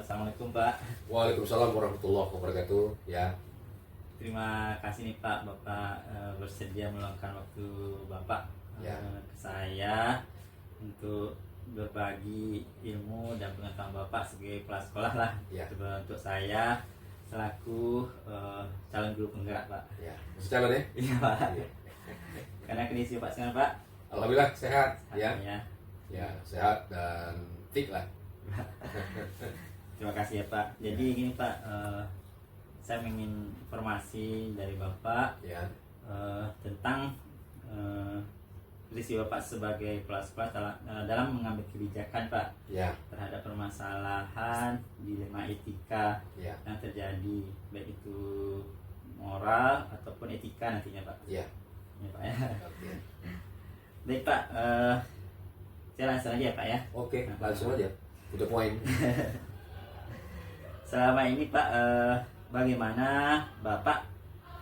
Assalamualaikum Pak. Waalaikumsalam warahmatullahi wabarakatuh. Ya, Terima kasih nih Pak, Bapak bersedia meluangkan waktu Bapak Ya. ke saya untuk berbagi ilmu dan pengetahuan Bapak sebagai kepala sekolah lah. Ya. Untuk saya selaku calon guru penggerak Pak. ya. Masih calon ya? Iya Pak. Ya. Karena kondisi Pak sekarang Pak. Alhamdulillah sehat. Ya, Ya. ya sehat dan fit lah. Terima kasih ya Pak. Jadi gini Pak, saya ingin informasi dari Bapak Ya, tentang posisi Bapak sebagai kepala sekolah dalam mengambil kebijakan Pak ya, terhadap permasalahan dilema etika ya, yang terjadi, baik itu moral ataupun etika nantinya Pak. ya. Ya Pak ya. Oke, Baik Pak, saya langsung aja ya Pak ya. oke, langsung aja. Udah poin. Selama ini Pak, bagaimana Bapak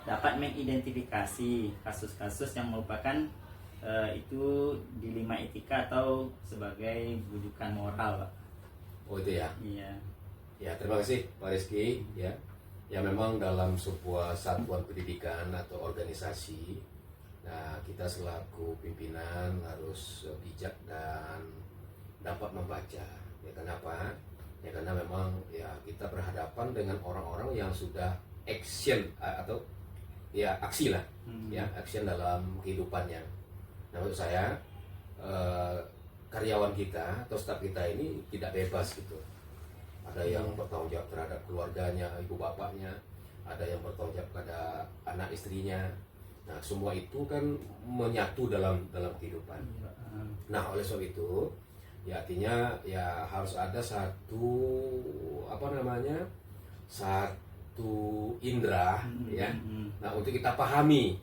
dapat mengidentifikasi kasus-kasus yang merupakan itu dilema etika atau sebagai bujukan moral Pak? Oh itu ya. Iya. Ya, terima kasih Pak Rizky. Ya, ya memang dalam sebuah satuan pendidikan atau organisasi, nah kita selaku pimpinan harus bijak dan dapat membaca. Ya kenapa? Ya karena memang ya kita berhadapan dengan orang-orang yang sudah action atau ya aksi lah, ya action dalam kehidupannya. Nah menurut saya karyawan kita atau staf kita ini tidak bebas gitu. Ada yang bertanggung jawab terhadap keluarganya, ibu bapaknya, ada yang bertanggung jawab pada anak istrinya. Nah semua itu kan menyatu dalam kehidupan. Nah oleh sebab itu ya artinya ya harus ada satu satu indera ya. Nah untuk kita pahami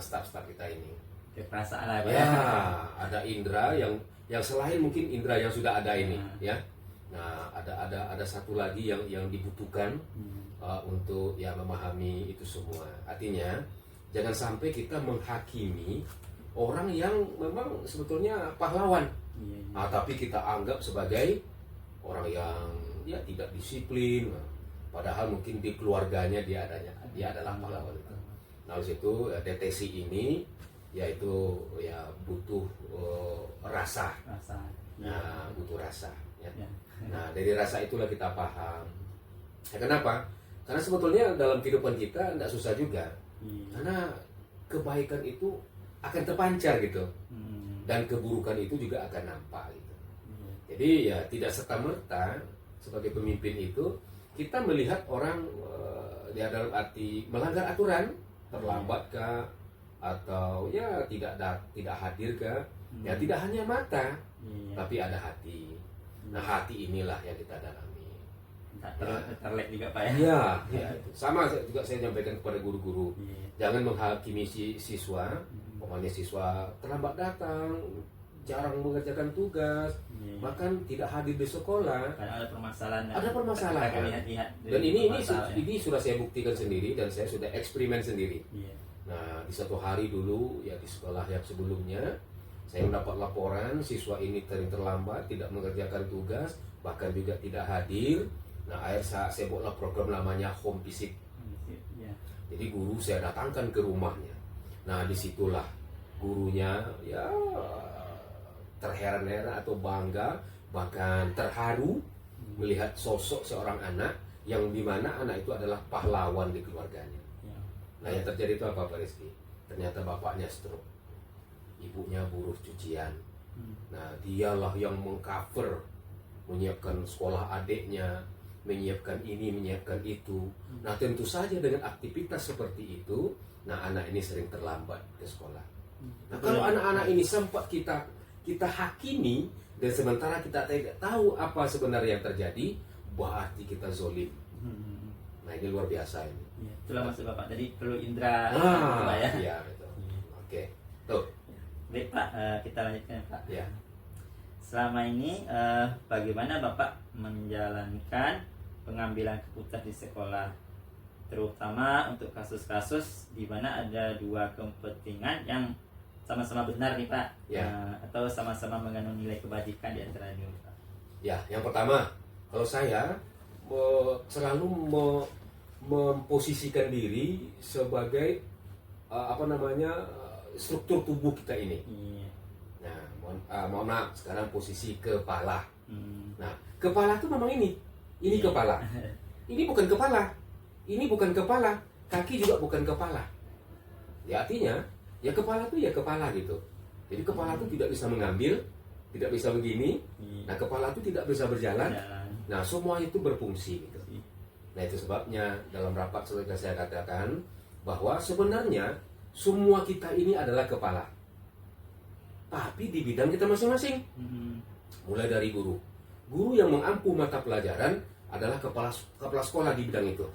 staf-staf kita ini. Perasaan lah Pak. Ya ada indera yang selain mungkin indera yang sudah ada ini ya. Nah ada satu lagi yang dibutuhkan untuk ya memahami itu semua. Artinya jangan sampai kita menghakimi orang yang memang sebetulnya pahlawan. Tapi kita anggap sebagai orang yang ya tidak disiplin, padahal mungkin di keluarganya dia adalah pahlawan. Nah oleh situ deteksi ini yaitu ya butuh rasa. Nah butuh rasa. Ya. Nah dari rasa itulah kita paham. Ya, kenapa? Karena sebetulnya dalam kehidupan kita tidak susah juga. Karena kebaikan itu akan terpancar gitu. Dan keburukan itu juga akan nampak gitu. Jadi ya tidak serta-merta sebagai pemimpin itu kita melihat orang dia dalam arti melanggar aturan, terlambat kah atau ya tidak hadir kah? Ya tidak hanya mata, tapi ada hati. Nah hati inilah yang kita dalami. Terlek juga Pak ya. Iya, ya, itu. Sama juga saya nyampaikan kepada guru-guru. Jangan menghakimi siswa. Pokoknya siswa terlambat datang, jarang mengerjakan tugas, bahkan tidak hadir di sekolah. Karena ada permasalahan. Ada permasalahan. Dan ini sudah saya buktikan sendiri dan saya sudah eksperimen sendiri. Nah, di satu hari dulu ya di sekolah yang sebelumnya saya mendapat laporan siswa ini terlambat, tidak mengerjakan tugas, bahkan juga tidak hadir. Nah, akhirnya saya buatlah program namanya home visit. Jadi guru saya datangkan ke rumahnya. Nah disitulah gurunya ya terheran-heran atau bangga bahkan terharu melihat sosok seorang anak yang dimana anak itu adalah pahlawan di keluarganya. Nah yang terjadi itu apa Pak Rizky? Ternyata bapaknya stroke, ibunya buruh cucian. Nah dialah yang mengcover, menyiapkan sekolah adiknya, menyiapkan ini, menyiapkan itu. Nah tentu saja dengan aktivitas seperti itu, nah anak ini sering terlambat ke sekolah. Nah kalau anak-anak ini sempat kita hakimi dan sementara kita tidak tahu apa sebenarnya yang terjadi, berarti kita zolim. Nah ini luar biasa ini. Itulah maksud Bapak. Jadi perlu indera Iya betul. Oke. Tuh. Baik Pak, kita lanjutkan Pak. Ya. Selama ini bagaimana Bapak menjalankan pengambilan keputusan di sekolah, terutama untuk kasus-kasus di mana ada dua kepentingan yang sama-sama benar nih Pak, Ya. atau sama-sama mengandung nilai kebajikan di antaranya Pak. Ya, yang pertama, kalau saya selalu memposisikan diri sebagai struktur tubuh kita ini. Iya. Nah, mohon maaf, sekarang posisi kepala. Hmm. Nah, kepala itu memang ini Iya. kepala. Ini bukan kepala. Ini bukan kepala. Kaki juga bukan kepala. Ya artinya, ya kepala itu ya kepala gitu. Jadi kepala itu tidak bisa mengambil, tidak bisa begini. Iya. Nah, kepala itu tidak bisa berjalan. Jalan. Nah, semua itu berfungsi gitu. Nah, itu sebabnya dalam rapat sudah saya katakan bahwa sebenarnya semua kita ini adalah kepala. Tapi di bidang kita masing-masing. Hmm. Mulai dari guru. Guru yang mengampu mata pelajaran adalah kepala sekolah di bidang itu.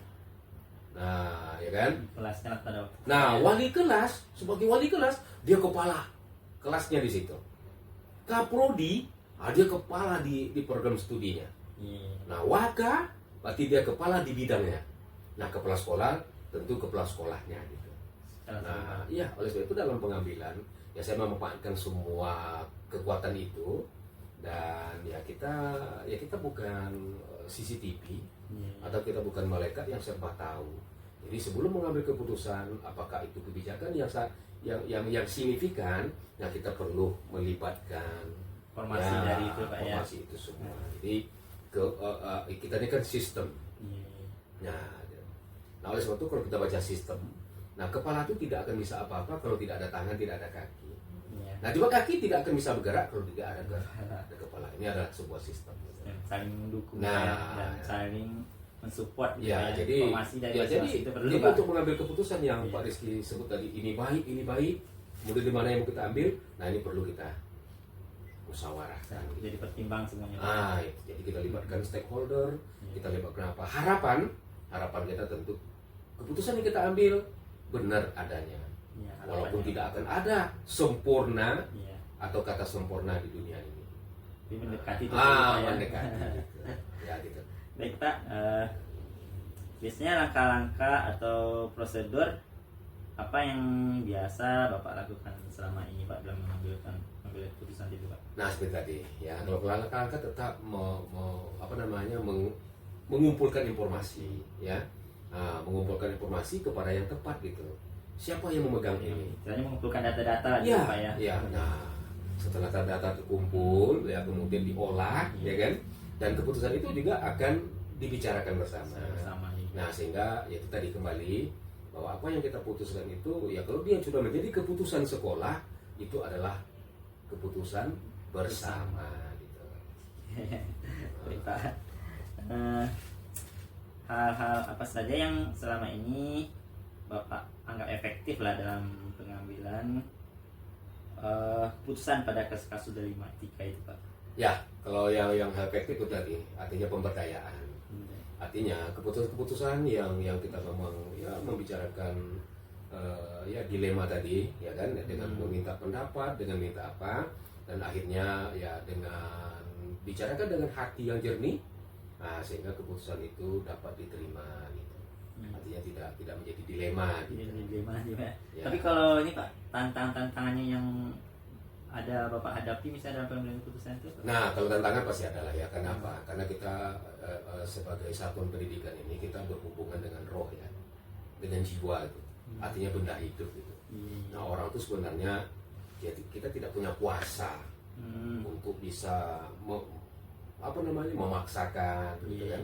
Nah, ya kan? Kelasnya pada waktu. Nah, wali kelas, sebagai wali kelas, dia kepala kelasnya di situ. Kaprodi, dia kepala di program studinya. Iya. Nah, waka, berarti dia kepala di bidangnya. Nah, kepala sekolah, tentu kepala sekolahnya gitu. Nah, iya, oleh sebab itu dalam pengambilan, ya saya memanfaatkan semua kekuatan itu. Dan ya kita bukan CCTV, atau kita bukan malaikat yang serba tahu. Jadi sebelum mengambil keputusan apakah itu kebijakan yang signifikan, nah kita perlu melibatkan Formasi dari itu Pak ya. formasi itu semua. Jadi kita ini kan sistem. Iya. Nah oleh sebab itu kalau kita baca sistem, nah kepala itu tidak akan bisa apa-apa kalau tidak ada tangan, tidak ada kaki. Iya. Nah juga kaki tidak akan bisa bergerak kalau tidak ada kepala. Ini adalah sebuah sistem. Dan saling mendukung Nah, ya, dan saling mensupport gitu Ya, ya. jadi Formasi dari jadi masing-masing itu perlu jadi Pak. untuk mengambil keputusan yang Iya. Pak Rizky sebut tadi, ini baik, kemudian di mana yang mau kita ambil, nah ini perlu kita musyawarahkan. Jadi pertimbang semuanya Pak. Ah, itu. Jadi kita libatkan stakeholder, Iya. kita libatkan apa? Harapan kita tentu keputusan yang kita ambil benar adanya. Iya, Walaupun harapannya. tidak akan ada sempurna Iya. atau kata sempurna di dunia ini. Tapi mendekati itu Pak, ya. Mendekati. Ya gitu. Baik Pak, biasanya langkah-langkah atau prosedur apa yang biasa Bapak lakukan selama ini Pak dalam mengambil keputusan itu Pak? Nah seperti tadi ya, kalau langkah-langkah tetap mengumpulkan informasi ya. Nah, mengumpulkan informasi kepada yang tepat gitu. Siapa yang memegang ini? Istilahnya mengumpulkan data-data gitu Ya, Pak ya. ya. Nah, setelah data terkumpul ya kemudian diolah ya kan, dan keputusan itu juga akan dibicarakan bersama. Sama ini. Nah sehingga ya itu tadi kembali bahwa apa yang kita putuskan itu ya kalau dia sudah menjadi keputusan sekolah itu adalah keputusan bersama gitu. Baik Pak. Hal-hal apa saja yang selama ini Bapak anggap efektif lah dalam pengambilan keputusan pada kasus-kasus dari matematika itu Pak? Ya kalau yang efektif itu tadi artinya pemberdayaan. Artinya keputusan-keputusan yang kita memang ya membicarakan ya dilema tadi ya kan, dengan meminta pendapat, dengan minta apa, dan akhirnya ya dengan bicarakan dengan hati yang jernih, nah, sehingga keputusan itu dapat diterima gitu. Artinya tidak menjadi dilema gitu. Dilema juga. Ya. Tapi kalau ini Pak, tantangannya yang ada Bapak hadapi misalnya dalam pengambilan keputusan itu Pak? Nah kalau tantangan pasti ada lah ya. Kenapa? Karena kita sebagai satuan pendidikan ini kita berhubungan dengan roh ya, dengan jiwa itu. Artinya benda hidup gitu. Nah orang itu sebenarnya kita tidak punya kuasa untuk bisa memaksakan gitu kan.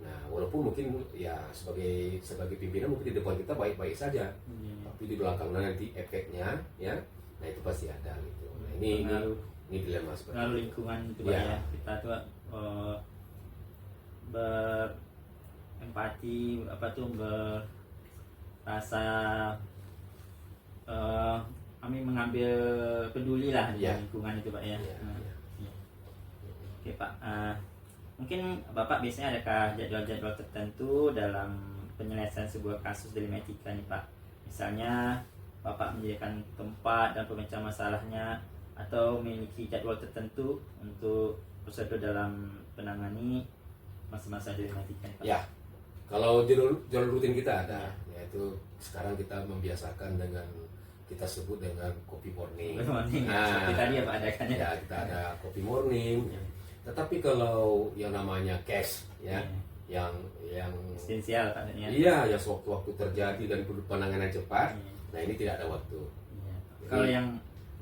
Nah walaupun mungkin ya sebagai pimpinan mungkin di depan kita baik-baik saja, tapi di belakang nanti efeknya ya, nah itu pasti ada gitu. Nah ini dilema seperti pengaruh itu. lingkungan itu Pak ya. Kita tuh berempati berasa kami mengambil peduli lah di Ya. lingkungan itu Pak ya. Ya, ya. Oke Pak, mungkin Bapak biasanya adakah jadwal-jadwal tertentu dalam penyelesaian sebuah kasus dilematika nih Pak? Misalnya Bapak menyediakan tempat dan pemecah masalahnya atau memiliki jadwal tertentu untuk prosedur dalam penangani masa-masa dilematika, Pak? Ya, kalau jadwal rutin kita ada, yaitu sekarang kita membiasakan dengan kita sebut dengan kopi morning. Morning, seperti tadi ya Pak adakan ya. Ya, kita ada kopi morning. Tetapi kalau yang namanya cash ya, yang esensial Pak ya. iya, yang sewaktu-waktu terjadi dan perlu penanganan cepat, nah ini tidak ada waktu. Iya. Kalau yang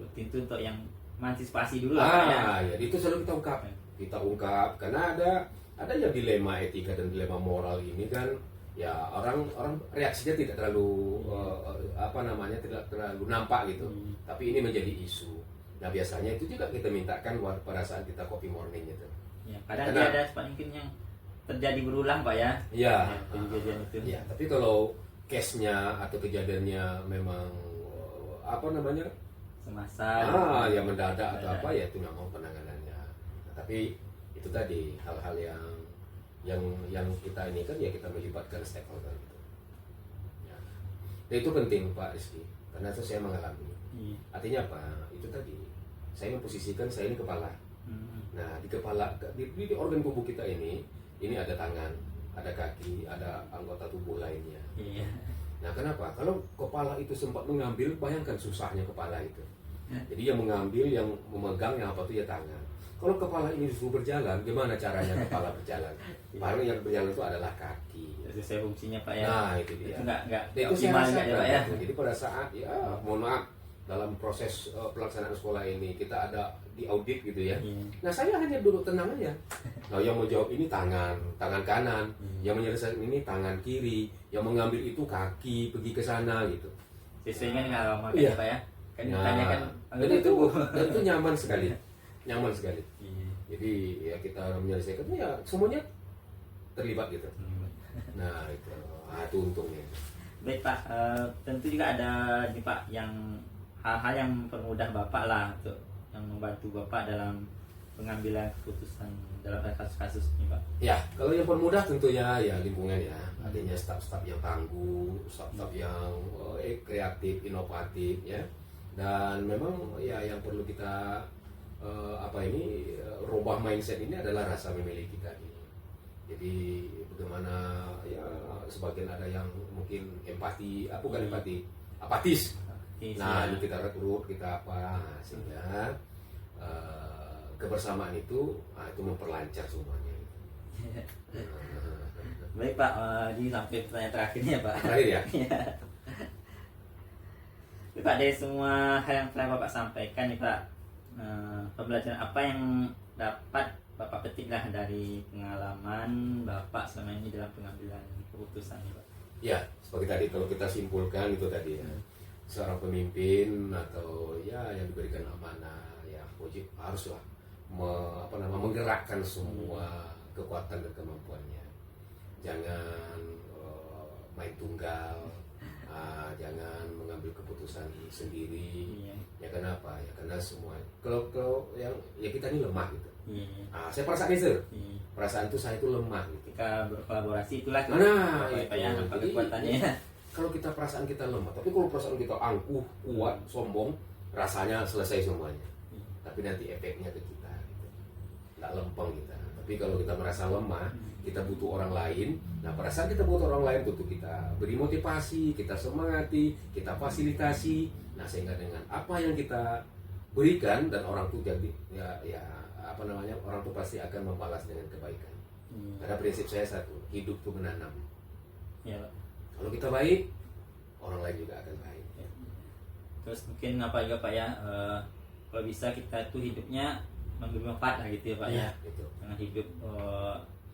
rutin itu untuk yang mengantisipasi dulu lah Pak ya. Jadi itu selalu kita ungkap karena ada yang dilema etika dan dilema moral ini kan, ya orang reaksinya tidak terlalu tidak terlalu nampak gitu, tapi ini menjadi isu. Nah biasanya itu juga kita mintakan pada saat kita kopi morning itu. Ya, kadang dia ada mungkin yang terjadi berulang Pak ya. Iya. Kejadian itu. Ya, tapi kalau case-nya atau kejadiannya memang semasa ya mendadak atau apa ya itu memang penanganannya. Nah, tapi itu tadi hal-hal yang kita ini kan ya kita melibatkan stakeholder gitu. Ya. Dan itu penting Pak Rizky karena itu saya mengalami. Artinya apa? Itu tadi saya memposisikan saya ini kepala. Nah di kepala di organ tubuh kita ini ada tangan, ada kaki, ada anggota tubuh lainnya. Nah kenapa? Kalau kepala itu sempat mengambil, bayangkan susahnya kepala itu. Jadi yang mengambil, yang memegang, yang apa itu ya tangan. Kalau kepala ini disuruh berjalan, gimana caranya kepala berjalan? Paling yang berjalan itu adalah kaki. Sesuai fungsinya Pak ya. Nah itu dia. Itu nggak itu saya optimal rasakan, ya Pak ya. Jadi pada saat mohon maaf dalam proses pelaksanaan sekolah ini kita ada di audit gitu ya. Nah saya hanya duduk tenang aja. Nah yang menjawab ini tangan kanan, yang menyelesaikan ini tangan kiri, yang mengambil itu kaki pergi ke sana gitu. Sesuai dengan alamat Iya. Pak ya. Kan Nah, ditanya kan dan itu nyaman sekali, nyaman sekali. Jadi ya kita menyelesaikan ya semuanya terlibat gitu. Nah itu untungnya. Baik Pak, tentu juga ada nih Pak yang hal-hal yang mempermudah Bapak lah untuk yang membantu Bapak dalam pengambilan keputusan dalam kasus-kasus ini Pak. Ya, kalau yang permudah tentunya ya lingkungan ya, artinya staf-staf yang tangguh, staf-staf yang kreatif, inovatif ya. Dan memang ya yang perlu kita rubah mindset ini adalah rasa memiliki tadi. Jadi bagaimana ya sebagian ada yang mungkin empati, bukan empati, apatis. Nah ini kita rekrut, kita apa sehingga kebersamaan itu memperlancar semuanya. Baik Pak, ini sampai pertanyaan terakhirnya Pak. Terakhir ya. Pak, dari semua hal yang telah Bapak sampaikan nih Pak, pembelajaran apa yang dapat Bapak petiklah dari pengalaman Bapak selama ini dalam pengambilan keputusan nih Pak? Ya, seperti tadi kalau kita simpulkan itu tadi ya, seorang pemimpin atau ya yang diberikan amanah ya wajib haruslah menggerakkan semua kekuatan dan kemampuannya. Jangan main tunggal. Jangan mengambil keputusan sendiri. Ya kenapa? Ya karena semua kalau yang ya kita ini lemah gitu. Saya perasaan itu. Perasaan itu saya itu lemah gitu. Ketika berkolaborasi itulah jadi, kekuatannya. Kalau kita perasaan kita lemah, tapi kalau perasaan kita angkuh, kuat, sombong, rasanya selesai semuanya. Tapi nanti efeknya ke kita gitu. Nggak lempeng kita. Tapi kalau kita merasa lemah, kita butuh orang lain. Nah pada saat kita butuh orang lain, butuh kita beri motivasi, kita semangati, kita fasilitasi. Nah sehingga dengan apa yang kita berikan dan orang tuh jadi orang tuh pasti akan membalas dengan kebaikan. Karena prinsip saya satu, hidup tuh menanam. Ya, Pak. Kalau kita baik, orang lain juga akan baik. Terus mungkin apa juga Pak ya, kalau bisa kita tuh hidupnya mengambil manfaat lah gitu ya Pak ya. Gitu. Jangan hidup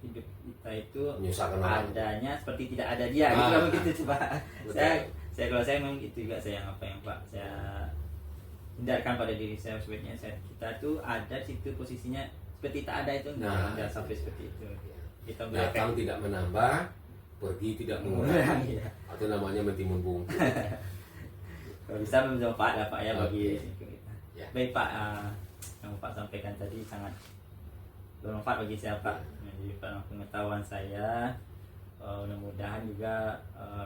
kita itu Menyusahkan orang. adanya seperti tidak ada dia gitu lah begitu Pak. Saya kalau saya memang itu juga saya yang Pak saya hindarkan pada diri saya sebenarnya kita tuh ada situ posisinya seperti tak ada itu jangan sampai seperti itu. Kita datang tidak menambah, pergi tidak mengurangi. Atau namanya mentimun bungkus. Kalau bisa bermanfaat lah Pak ya bagi kita. Ya. Baik Pak, yang Pak sampaikan tadi sangat bermanfaat bagi saya Pak. Jadi pengetahuan saya mudah-mudahan juga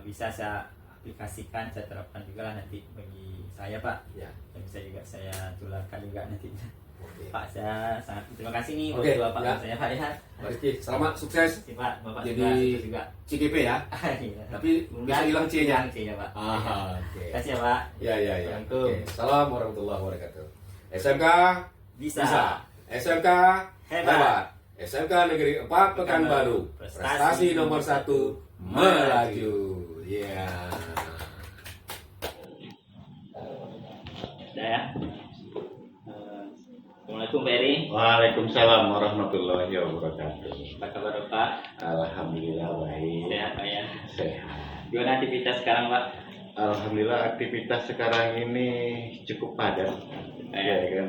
bisa saya aplikasikan, saya terapkan juga lah nanti bagi saya Pak. Ya. Dan bisa juga saya tularkan juga nanti. Oke. Pak, saya sangat terima kasih nih buat Oke, Bapak ya. saya Pak ya. Pak Rizky, selamat sukses Terima kasih Pak, Bapak jadi sukses juga. CGP ya. Iya. Tapi bisa hilang C-nya. Hilang C-nya Pak. Oke. Terima kasih ya Pak. Ya. Assalamualaikum. Oke. Salam warahmatullahi wabarakatuh. SMK Bisa. SMK Hebat. SMK Negeri 4 Pekanbaru. Prestasi nomor 1 melaju. Ya. Saya. Assalamualaikum Pak Eri. Waalaikumsalam warahmatullahi wabarakatuh. Apa kabar Pak? Alhamdulillah baik. Sehat Pak ya. Sehat. Gimana aktivitas sekarang Pak? Alhamdulillah aktivitas sekarang ini cukup padat. Ya. Ya kan.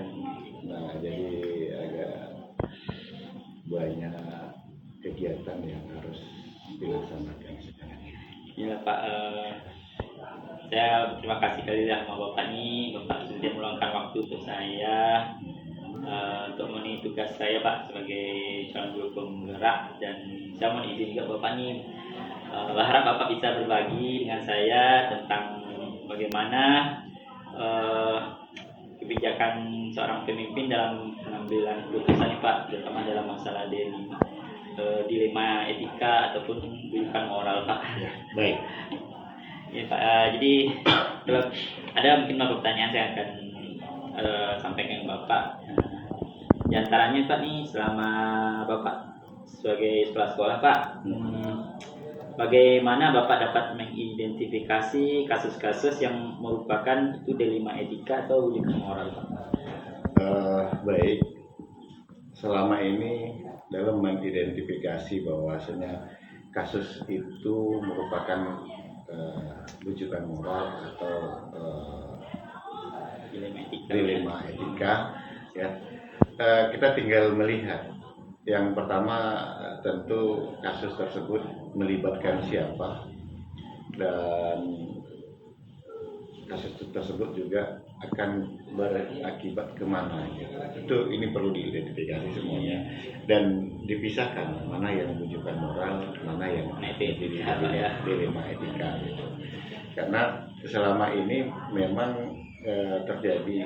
Nah, jadi agak banyak kegiatan yang harus dilaksanakan sekarang ini. Iya Pak. Saya terima kasih kali ya sama Bapak nih. Bapak sudah meluangkan waktu untuk saya untuk memenuhi tugas saya Pak sebagai calon guru penggerak, dan saya mohon izin juga Bapak nih berharap Bapak bisa berbagi dengan saya tentang bagaimana kebijakan seorang pemimpin dalam pengambilan keputusan nih Pak, terutama dalam masalah dilema etika ataupun rujukan moral Pak. Baik. Ya Pak, jadi kalau ada mungkin beberapa pertanyaan saya akan sampaikan ke Bapak. Di antaranya Pak nih, selama Bapak sebagai kepala sekolah Pak, bagaimana Bapak dapat mengidentifikasi kasus-kasus yang merupakan itu dilema etika atau rujukan moral Pak? Baik. Selama ini dalam mengidentifikasi bahwasanya kasus itu merupakan rujukan moral atau dilema etika, ya, kita tinggal melihat. Yang pertama tentu kasus tersebut melibatkan siapa, dan kasus tersebut juga akan berakibat kemana. Itu ini perlu diidentifikasi semuanya dan dipisahkan mana yang rujukan moral, mana yang dilema etika. Gitu. Karena selama ini memang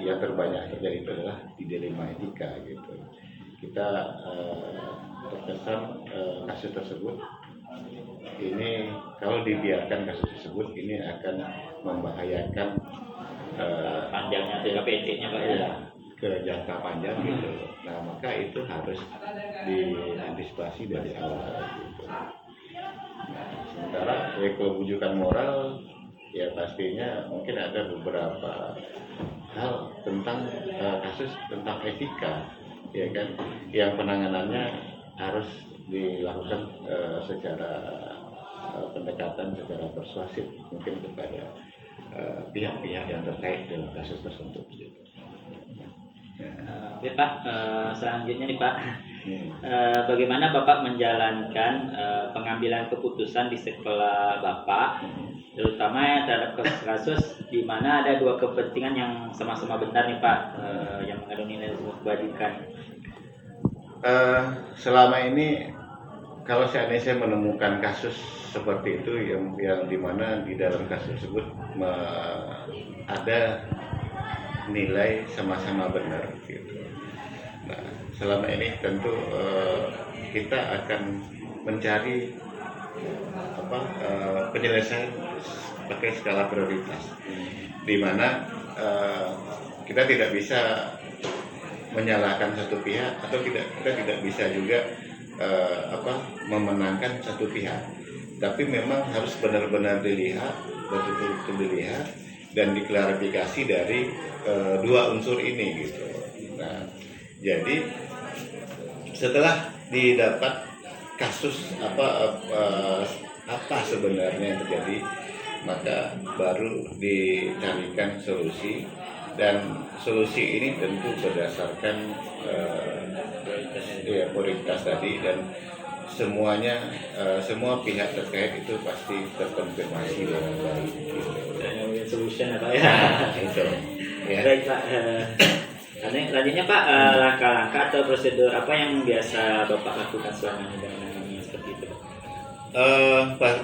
yang terbanyak terjadi itu adalah di dilema etika gitu. Kita terkesan kasus tersebut ini kalau dibiarkan kasus tersebut ini akan membahayakan panjangnya PDP-nya Pak ya, ke jangka panjang gitu. Nah, maka itu harus diantisipasi dari awal gitu. Nah, sementara kerujukan moral ya pastinya mungkin ada beberapa hal tentang kasus tentang etika, ya kan, yang penanganannya harus dilakukan secara pendekatan secara persuasif mungkin kepada pihak-pihak yang terkait dengan kasus tersebut. Gitu. Oke Pak, selanjutnya nih Pak, bagaimana Bapak menjalankan pengambilan keputusan di sekolah Bapak, terutama terhadap kasus di mana ada dua kepentingan yang sama-sama benar nih Pak, yang mengandung nilai kebajikan. Selama ini kalau seandainya saya menemukan kasus seperti itu yang dimana di dalam kasus tersebut ada nilai sama-sama benar gitu. Nah, selama ini tentu kita akan mencari penyelesaian pakai skala prioritas, di mana kita tidak bisa menyalahkan satu pihak atau kita tidak bisa juga memenangkan satu pihak, tapi memang harus benar-benar dilihat, betul-betul dilihat dan diklarifikasi dari dua unsur ini gitu. Nah, jadi setelah didapat kasus apa sebenarnya yang terjadi, maka baru dicarikan solusi, dan solusi ini tentu berdasarkan prioritas tadi, dan semuanya semua pihak terkait itu pasti terkonfirmasi dengan baik. Gitu. Solution apa ya? Itu. Ya. Baik Pak. Selanjutnya Pak, langkah-langkah atau prosedur apa yang biasa Bapak lakukan selama ini dengan seperti itu Pak?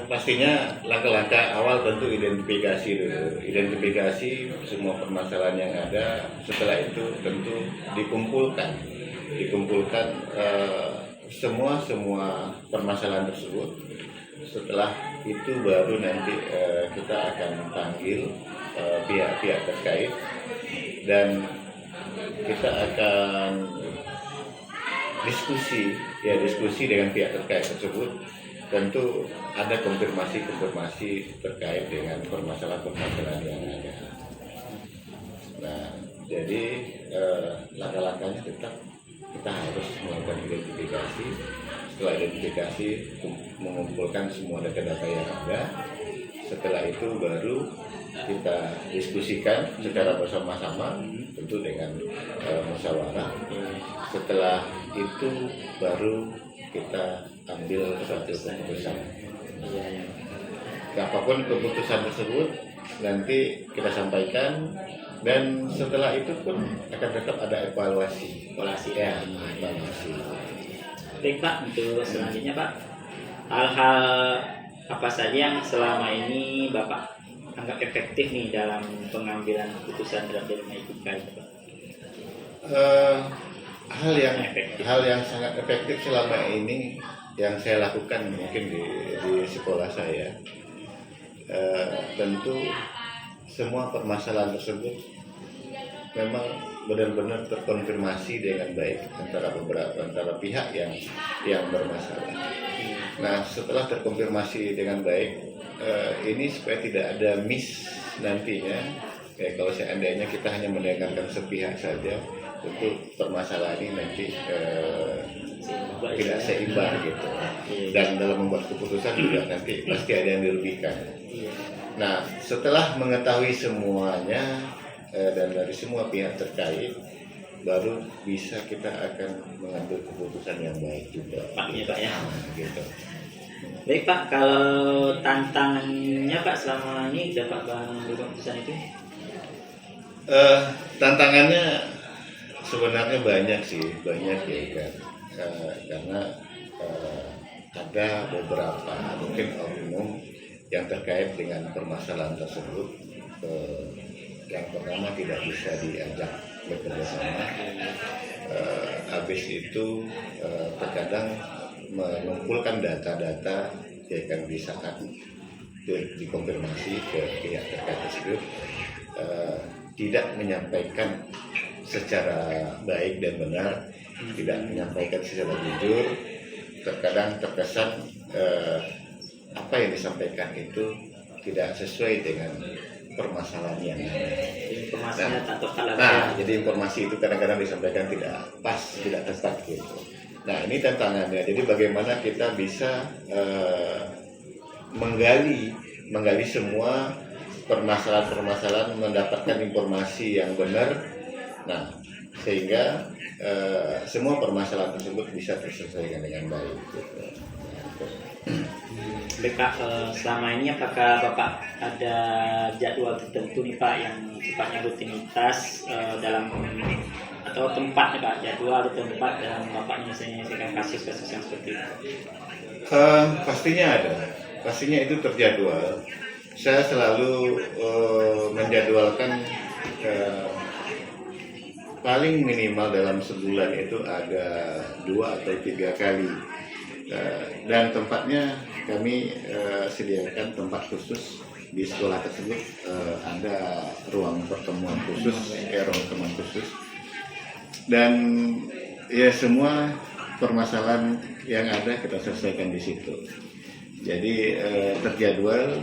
Pastinya langkah-langkah awal tentu identifikasi dulu. Identifikasi semua permasalahan yang ada. Setelah itu tentu dikumpulkan semua permasalahan tersebut. Setelah itu baru nanti kita akan panggil pihak-pihak terkait dan kita akan diskusi dengan pihak terkait tersebut. Tentu ada konfirmasi terkait dengan permasalahan yang ada. Nah, jadi langkah-langkahnya tetap kita harus melakukan identifikasi. Setelah identifikasi, mengumpulkan semua data-data yang ada. Setelah itu baru kita diskusikan secara bersama-sama, tentu dengan musyawarah. Setelah itu baru kita ambil suatu keputusan. Apapun keputusan tersebut nanti kita sampaikan, dan setelah itu pun akan tetap ada evaluasi. Evaluasi. Baik Pak, untuk selanjutnya Pak, hal-hal apa saja yang selama ini Bapak anggap efektif nih dalam pengambilan keputusan dalam dilema etika itu Pak? Hal yang sangat efektif selama ini yang saya lakukan mungkin di sekolah saya, tentu semua permasalahan tersebut memang benar-benar terkonfirmasi dengan baik antara pihak yang bermasalah. Nah, setelah terkonfirmasi dengan baik, ini supaya tidak ada miss nantinya. Kalau seandainya kita hanya mendengarkan sepihak saja, tentu permasalahan ini nanti tidak seimbang gitu. Dan dalam membuat keputusan juga nanti pasti ada yang dirugikan. Nah, setelah mengetahui semuanya dan dari semua pihak terkait, baru bisa kita akan mengambil keputusan yang baik juga. Pak ya. Gitu. Baik Pak, kalau tantangannya Pak selama ini dapat mengambil keputusan itu? Tantangannya sebenarnya banyak ya kan, karena ada beberapa mungkin oknum yang terkait dengan permasalahan tersebut. Yang pertama, tidak bisa diajak bekerja sama. Habis itu terkadang mengumpulkan data-data ya kan, di saat dikonfirmasi ke pihak terkait tersebut tidak menyampaikan secara baik dan benar, tidak menyampaikan secara jujur. Terkadang terkesan apa yang disampaikan itu tidak sesuai dengan permasalahan yang ada. Jadi informasi itu kadang-kadang disampaikan tidak pas, tidak tepat gitu. Nah, ini tantangannya. Jadi bagaimana kita bisa menggali semua permasalahan-permasalahan, mendapatkan informasi yang benar. Nah, sehingga semua permasalahan tersebut bisa terselesaikan dengan baik. Gitu. Bapak, selama ini apakah Bapak ada jadwal tertentu nih Pak yang sifatnya rutinitas dalam atau tempat nih Pak, jadwal atau tempat dalam Bapak menyelesaikan kasus-kasus yang seperti itu? Pastinya itu terjadwal. Saya selalu menjadwalkan paling minimal dalam sebulan itu ada 2 atau 3 kali. Dan tempatnya kami sediakan tempat khusus di sekolah tersebut. Ada ruang pertemuan khusus, ruang pertemuan khusus, dan ya semua permasalahan yang ada kita selesaikan di situ. Jadi terjadwal,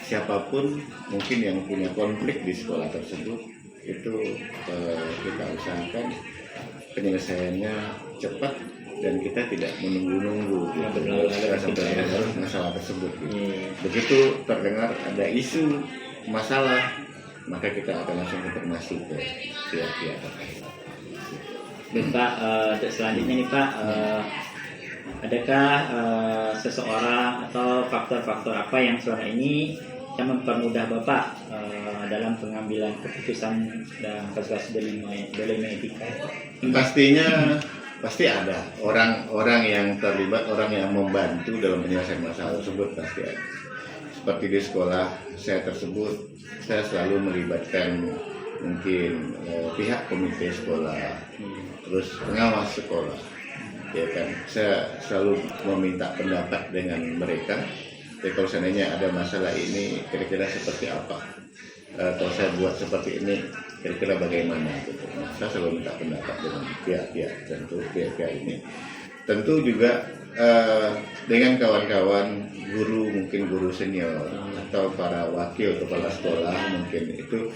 siapapun mungkin yang punya konflik di sekolah tersebut itu kita usahakan penyelesaiannya cepat dan kita tidak menunggu-nunggu sampai masalah tersebut. Begitu terdengar ada isu masalah, maka kita akan langsung informasi ke pihak-pihak terkait. Pak, untuk selanjutnya nih Pak, adakah seseorang atau faktor-faktor apa yang selama ini yang mempermudah Bapak dalam pengambilan keputusan dalam kasus dilema etika? Pastinya pasti ada orang-orang yang terlibat, orang yang membantu dalam penyelesaian masalah tersebut pasti ada. Seperti di sekolah saya tersebut, saya selalu melibatkan mungkin pihak komite sekolah, terus pengawas sekolah, ya kan. Saya selalu meminta pendapat dengan mereka. Ya, kalau seandainya ada masalah ini, kira-kira seperti apa? Kalau saya buat seperti ini, kira-kira bagaimana? Gitu. Nah, saya selalu minta pendapat dengan pihak-pihak ini. Tentu juga dengan kawan-kawan guru, mungkin guru senior atau para wakil kepala sekolah, mungkin itu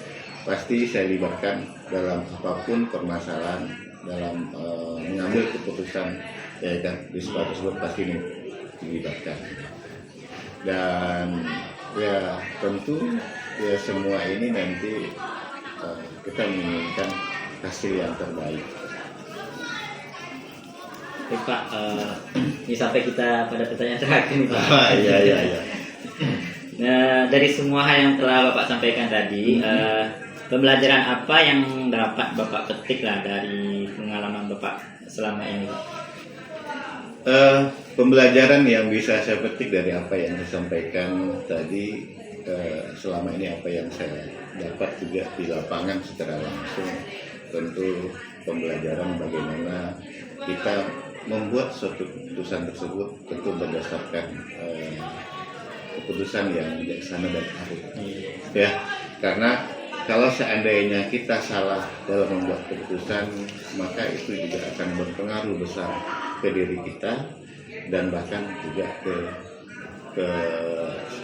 pasti saya libatkan dalam apapun permasalahan, dalam mengambil keputusan, ya kan, di sekolah tersebut pasti ini dilibatkan. Dan ya tentu ya semua ini nanti kita menginginkan hasil yang terbaik. Oke Pak, ini sampai kita pada pertanyaan terakhir nih Pak. Iya. Nah, dari semua hal yang telah Bapak sampaikan tadi, pembelajaran apa yang dapat Bapak petik lah dari pengalaman Bapak selama ini Pak? Pembelajaran yang bisa saya petik dari apa yang disampaikan tadi, selama ini apa yang saya dapat juga di lapangan secara langsung, tentu pembelajaran bagaimana kita membuat suatu keputusan tersebut tentu berdasarkan keputusan yang bijaksana dan arif. Ya, karena kalau seandainya kita salah dalam membuat keputusan, maka itu juga akan berpengaruh besar ke diri kita dan bahkan juga ke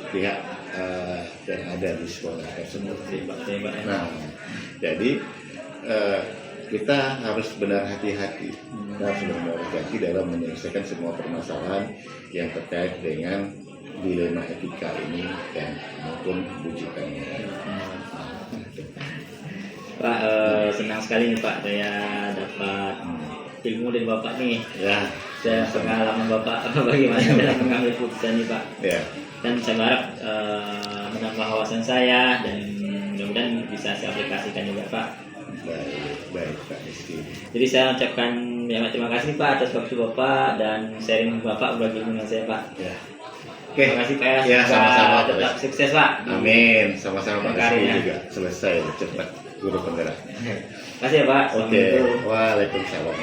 pihak yang ada di sekolah tersebut. Nah, jadi kita harus benar hati-hati, dalam menyelesaikan semua permasalahan yang terkait dengan dilema etika ini dan maupun bujukannya. Pak, senang sekali nih Pak, saya dapat ilmu dari Bapak nih. Ya. Saya pengalaman Bapak bagaimana dalam mengambil keputusan nih Pak. Ya. Dan saya berharap menambah wawasan saya dan mudah-mudahan bisa saya aplikasikan juga Pak. Baik Pak Rizky. Jadi saya ucapkan banyak terima kasih Pak atas waktu Bapak dan sharing Bapak berbagi dengan saya Pak. Ya. Oke. Terima kasih Pak ya. Ya, sama-sama, Tetap Pak. sukses Pak. Amin. Sama-sama Pak Rizky Karirnya. juga selesai cepat guru penggerak. Terima kasih ya Pak. Oke. Waalaikumsalam.